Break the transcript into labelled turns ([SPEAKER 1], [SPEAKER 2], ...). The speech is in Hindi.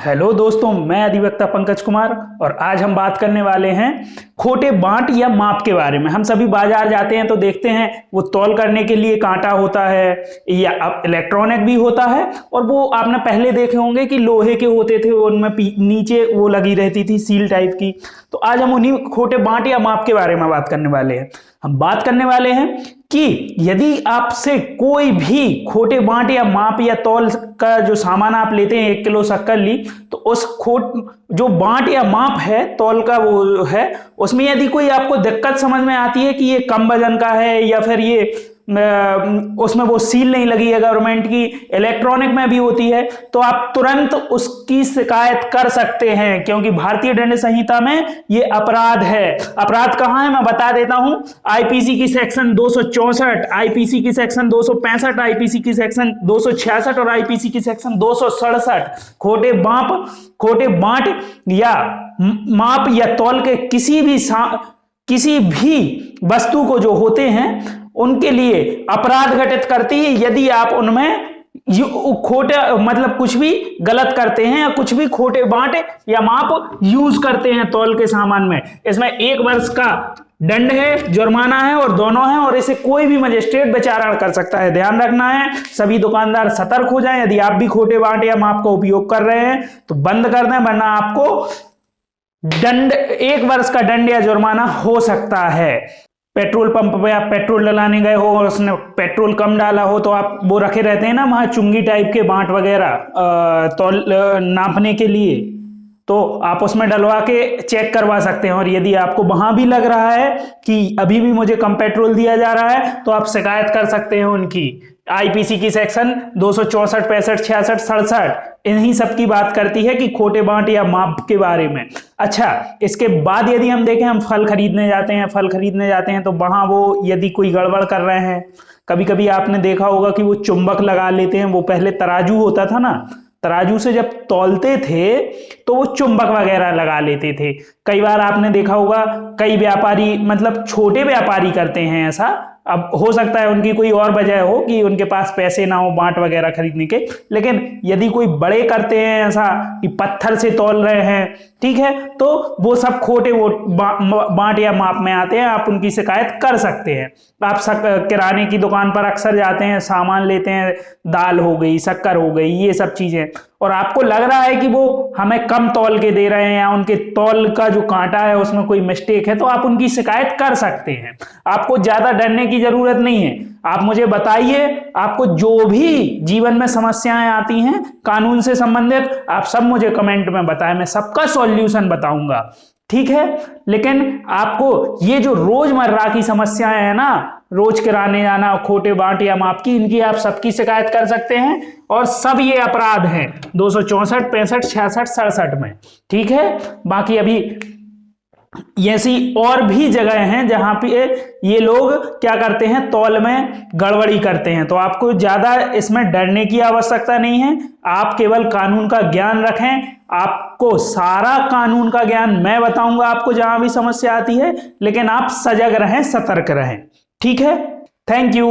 [SPEAKER 1] हेलो दोस्तों, मैं अधिवक्ता पंकज कुमार और आज हम बात करने वाले हैं खोटे बांट या माप के बारे में। हम सभी बाजार जाते हैं तो देखते हैं वो तौल करने के लिए कांटा होता है या इलेक्ट्रॉनिक भी होता है, और वो आपने पहले देखे होंगे कि लोहे के होते थे, उनमें नीचे वो लगी रहती थी सील टाइप की। तो आज हम उन्हीं खोटे बांट या माप के बारे में बात करने वाले हैं। हम बात करने वाले हैं कि यदि आपसे कोई भी खोटे बांट या माप या तौल का जो सामान आप लेते हैं, 1 किलो शक्कर ली, तो उस जो बांट या माप है तौल का वो है, उसमें यदि कोई आपको दिक्कत समझ में आती है कि ये कम वजन का है या फिर ये उसमें वो सील नहीं लगी है गवर्नमेंट की, इलेक्ट्रॉनिक में भी होती है, तो आप तुरंत उसकी शिकायत कर सकते हैं, क्योंकि भारतीय दंड संहिता में ये अपराध है। अपराध कहां है मैं बता देता हूं। आईपीसी की सेक्शन 264, आईपीसी की सेक्शन 265, आईपीसी की सेक्शन 266 और आईपीसी की सेक्शन 267 खोटे बांट या माप या तौल के किसी भी वस्तु को जो होते हैं उनके लिए अपराध घटित करती है यदि आप उनमें खोटे मतलब कुछ भी गलत करते हैं या कुछ भी खोटे बांट या माप यूज करते हैं तौल के सामान में। इसमें 1 वर्ष का दंड है, जुर्माना है और दोनों है, और इसे कोई भी मजिस्ट्रेट विचारण कर सकता है। ध्यान रखना है, सभी दुकानदार सतर्क हो जाएं। यदि आप भी खोटे बांट या माप का उपयोग कर रहे हैं तो बंद कर दें, वरना आपको दंड 1 वर्ष का दंड या जुर्माना हो सकता है। पेट्रोल पंप पे आप पेट्रोल डलाने गए हो और उसने पेट्रोल कम डाला हो, तो आप वो रखे रहते हैं ना वहां चुंगी टाइप के बांट वगैरह तौल नापने के लिए, तो आप उसमें डलवा के चेक करवा सकते हैं। और यदि आपको वहां भी लग रहा है कि अभी भी मुझे कम पेट्रोल दिया जा रहा है, तो आप शिकायत कर सकते हैं उनकी। आईपीसी की सेक्शन 264, 65, 66, 67 इन्हीं सब की बात करती है कि खोटे बांट या माप के बारे में। अच्छा, इसके बाद यदि हम देखें, हम फल खरीदने जाते हैं तो वहां वो यदि कोई गड़बड़ कर रहे हैं, कभी कभी आपने देखा होगा कि वो चुंबक लगा लेते हैं। वो पहले तराजू होता था ना, तराजू से जब तौलते थे तो वो चुंबक वगैरह लगा लेते थे। कई बार आपने देखा होगा कई व्यापारी, मतलब छोटे व्यापारी करते हैं ऐसा। अब हो सकता है उनकी कोई और वजह हो कि उनके पास पैसे ना हो बांट वगैरह खरीदने के, लेकिन यदि कोई बड़े करते हैं ऐसा कि पत्थर से तौल रहे हैं, ठीक है, तो वो सब खोटे वो बांट या माप में आते हैं। आप उनकी शिकायत कर सकते हैं। आप किराने की दुकान पर अक्सर जाते हैं, सामान लेते हैं, दाल हो गई, शक्कर हो गई, ये सब चीजें, और आपको लग रहा है कि वो हमें कम तौल के दे रहे हैं या उनके तौल का जो कांटा है उसमें कोई मिस्टेक है, तो आप उनकी शिकायत कर सकते हैं। आपको ज्यादा डरने की जरूरत नहीं है। आप मुझे बताइए, आपको जो भी जीवन में समस्याएं आती हैं कानून से संबंधित, आप सब मुझे कमेंट में बताएं, मैं सबका सॉल्यूशन बताऊंगा, ठीक है। लेकिन आपको ये जो रोजमर्रा की समस्याएं हैं ना, रोज किराने जाना, खोटे बांट या माप की, इनकी आप सबकी शिकायत कर सकते हैं, और सब ये अपराध हैं 264, 65, 66, 67 में, ठीक है। बाकी अभी ऐसी और भी जगह हैं जहां पे ये लोग क्या करते हैं, तौल में गड़बड़ी करते हैं। तो आपको ज्यादा इसमें डरने की आवश्यकता नहीं है। आप केवल कानून का ज्ञान रखें। आपको सारा कानून का ज्ञान मैं बताऊंगा आपको जहां भी समस्या आती है, लेकिन आप सजग रहें, सतर्क रहें, ठीक है। Thank you.